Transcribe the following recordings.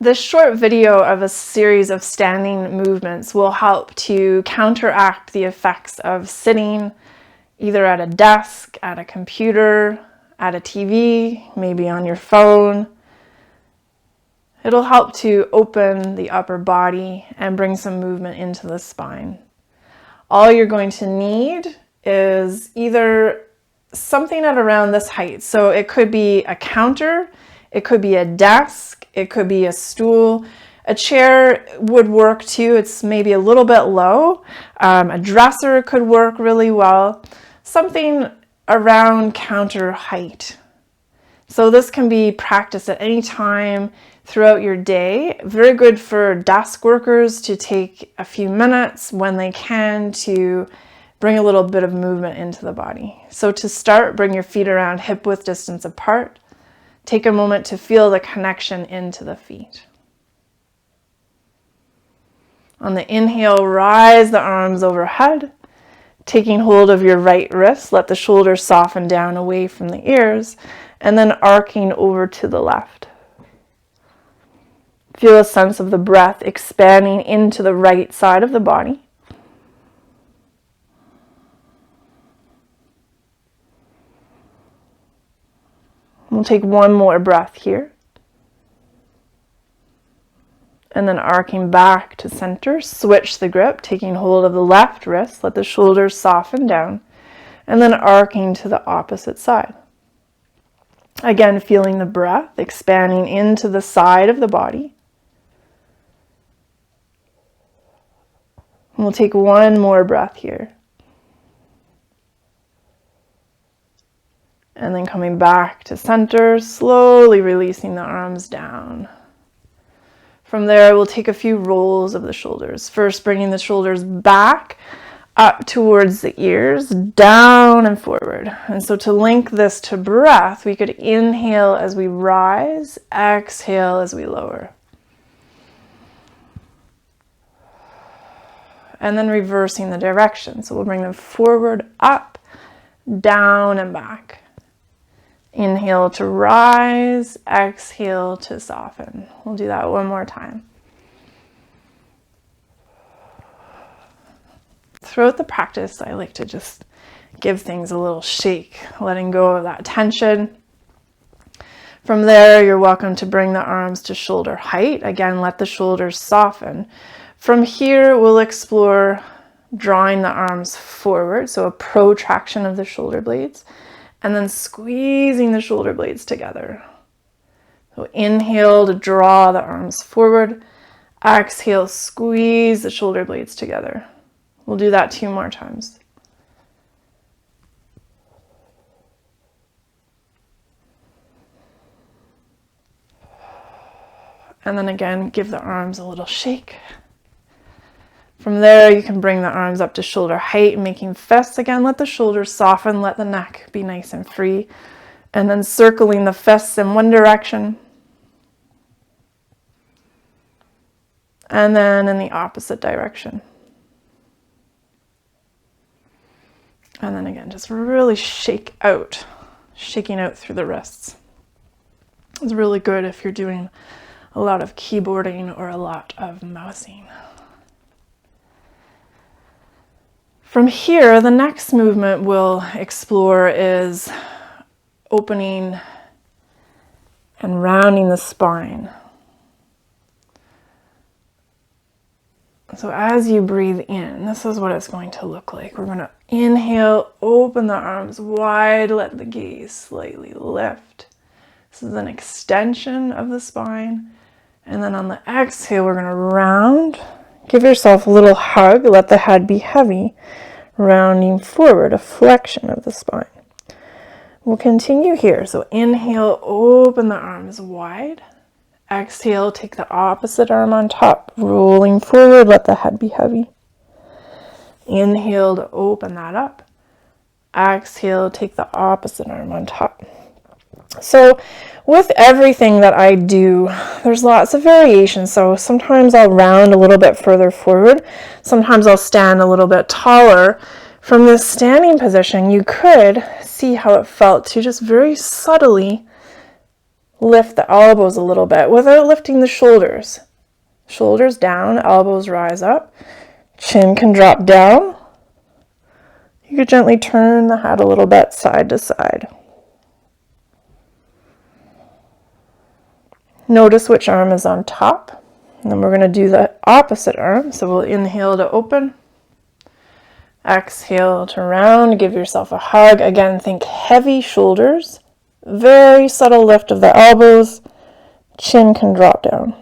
This short video of a series of standing movements will help to counteract the effects of sitting either at a desk, at a computer, at a TV, maybe on your phone. It'll help to open the upper body and bring some movement into the spine. All you're going to need is either something at around this height. So it could be a counter, it could be a desk, it could be a stool. A chair would work too. It's maybe a little bit low. A dresser could work really well. Something around counter height. So this can be practiced at any time throughout your day. Very good for desk workers to take a few minutes when they can to bring a little bit of movement into the body. So to start, bring your feet around hip width distance apart. Take a moment to feel the connection into the feet. On the inhale, rise the arms overhead, taking hold of your right wrist. Let the shoulders soften down away from the ears, and then arcing over to the left. Feel a sense of the breath expanding into the right side of the body. We'll take one more breath here. And then arcing back to center, switch the grip, taking hold of the left wrist, let the shoulders soften down, and then arcing to the opposite side. Again, feeling the breath expanding into the side of the body. And we'll take one more breath here. And then coming back to center, slowly releasing the arms down. From there, we'll take a few rolls of the shoulders. First, bringing the shoulders back, up towards the ears, down and forward. And so to link this to breath, we could inhale as we rise, exhale as we lower. And then reversing the direction. So we'll bring them forward, up, down and back. Inhale to rise, exhale to soften. We'll do that one more time. Throughout the practice, I like to just give things a little shake, letting go of that tension. From there, you're welcome to bring the arms to shoulder height. Again, let the shoulders soften. From here, we'll explore drawing the arms forward, so a protraction of the shoulder blades. And then squeezing the shoulder blades together. So inhale to draw the arms forward. Exhale, squeeze the shoulder blades together. We'll do that 2 more times. And then again, give the arms a little shake. From there, you can bring the arms up to shoulder height, making fists. Again, let the shoulders soften, let the neck be nice and free. And then circling the fists in one direction. And then in the opposite direction. And then again, just really shake out, shaking out through the wrists. It's really good if you're doing a lot of keyboarding or a lot of mousing. From here, the next movement we'll explore is opening and rounding the spine. So as you breathe in, this is what it's going to look like. We're going to inhale, open the arms wide, let the gaze slightly lift. This is an extension of the spine. And then on the exhale, we're going to round. Give yourself a little hug, let the head be heavy, rounding forward, a flexion of the spine. We'll continue here. So inhale, open the arms wide. Exhale, take the opposite arm on top, rolling forward, let the head be heavy. Inhale to open that up. Exhale, take the opposite arm on top. So with everything that I do, there's lots of variations. So sometimes I'll round a little bit further forward. Sometimes I'll stand a little bit taller. From this standing position, you could see how it felt to just very subtly lift the elbows a little bit without lifting the shoulders. Shoulders down, elbows rise up, chin can drop down. You could gently turn the head a little bit side to side. Notice which arm is on top. And then we're going to do the opposite arm. So we'll inhale to open. Exhale to round. Give yourself a hug. Again, think heavy shoulders. Very subtle lift of the elbows. Chin can drop down.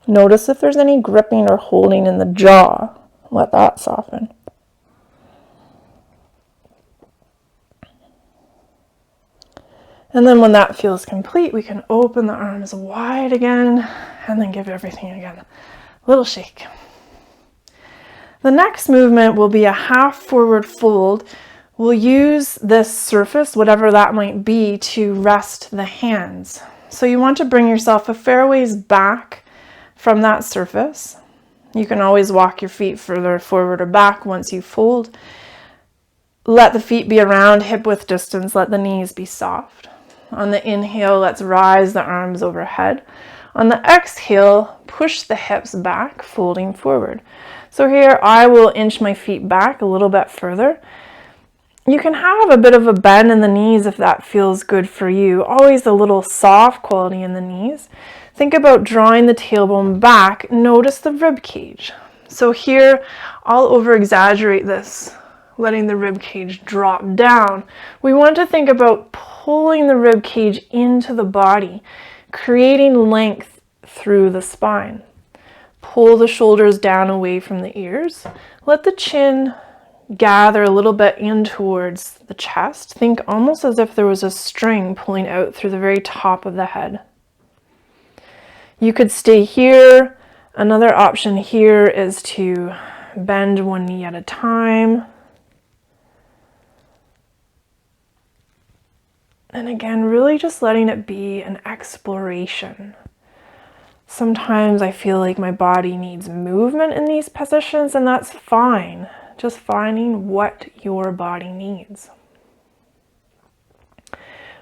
Notice if there's any gripping or holding in the jaw. Let that soften. And then when that feels complete, we can open the arms wide again and then give everything again a little shake. The next movement will be a half forward fold. We'll use this surface, whatever that might be, to rest the hands. So you want to bring yourself a fair ways back from that surface. You can always walk your feet further forward or back once you fold. Let the feet be around hip width distance. Let the knees be soft. On the inhale, let's rise the arms overhead. On the exhale, push the hips back, folding forward. So here I will inch my feet back a little bit further. You can have a bit of a bend in the knees if that feels good for you. Always a little soft quality in the knees. Think about drawing the tailbone back. Notice the rib cage. So here I'll over exaggerate this, letting the rib cage drop down. We want to think about pulling the rib cage into the body, creating length through the spine. Pull the shoulders down away from the ears. Let the chin gather a little bit in towards the chest. Think almost as if there was a string pulling out through the very top of the head. You could stay here. Another option here is to bend one knee at a time. And again, really just letting it be an exploration. Sometimes I feel like my body needs movement in these positions, and that's fine. Just finding what your body needs.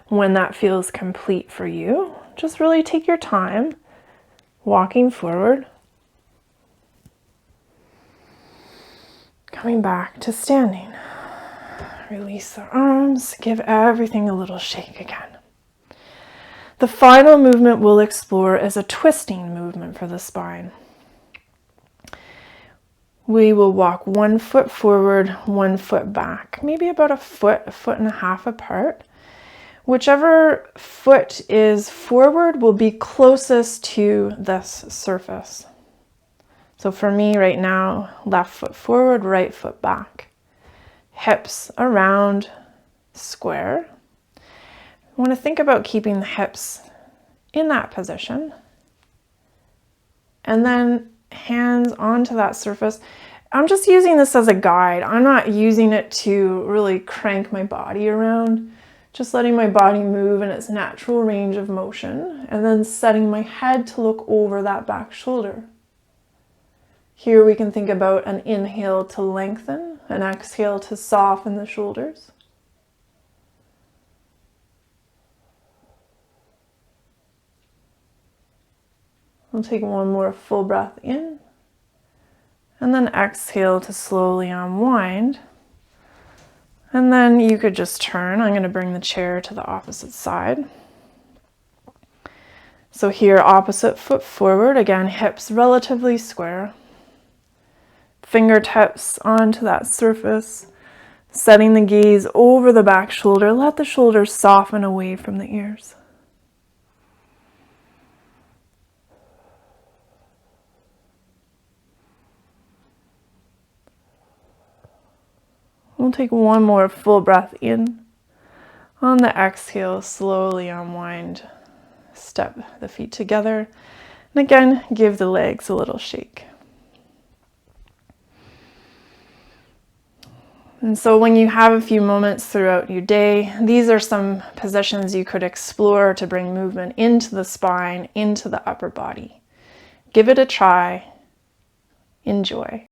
When that feels complete for you, just really take your time walking forward. Coming back to standing. Release the arms, give everything a little shake again. The final movement we'll explore is a twisting movement for the spine. We will walk 1 foot forward, 1 foot back, maybe about a foot and a half apart. Whichever foot is forward will be closest to this surface. So for me right now, left foot forward, right foot back. Hips around, square. I want to think about keeping the hips in that position. And then hands onto that surface. I'm just using this as a guide. I'm not using it to really crank my body around. Just letting my body move in its natural range of motion. And then setting my head to look over that back shoulder. Here we can think about an inhale to lengthen, an exhale to soften the shoulders. We'll take one more full breath in, and then exhale to slowly unwind. And then you could just turn. I'm going to bring the chair to the opposite side. So here, opposite foot forward, again, hips relatively square. Fingertips onto that surface, setting the gaze over the back shoulder. Let the shoulders soften away from the ears. We'll take one more full breath in. On the exhale, slowly unwind. Step the feet together. And again, give the legs a little shake. And so when you have a few moments throughout your day, these are some positions you could explore to bring movement into the spine, into the upper body. Give it a try. Enjoy.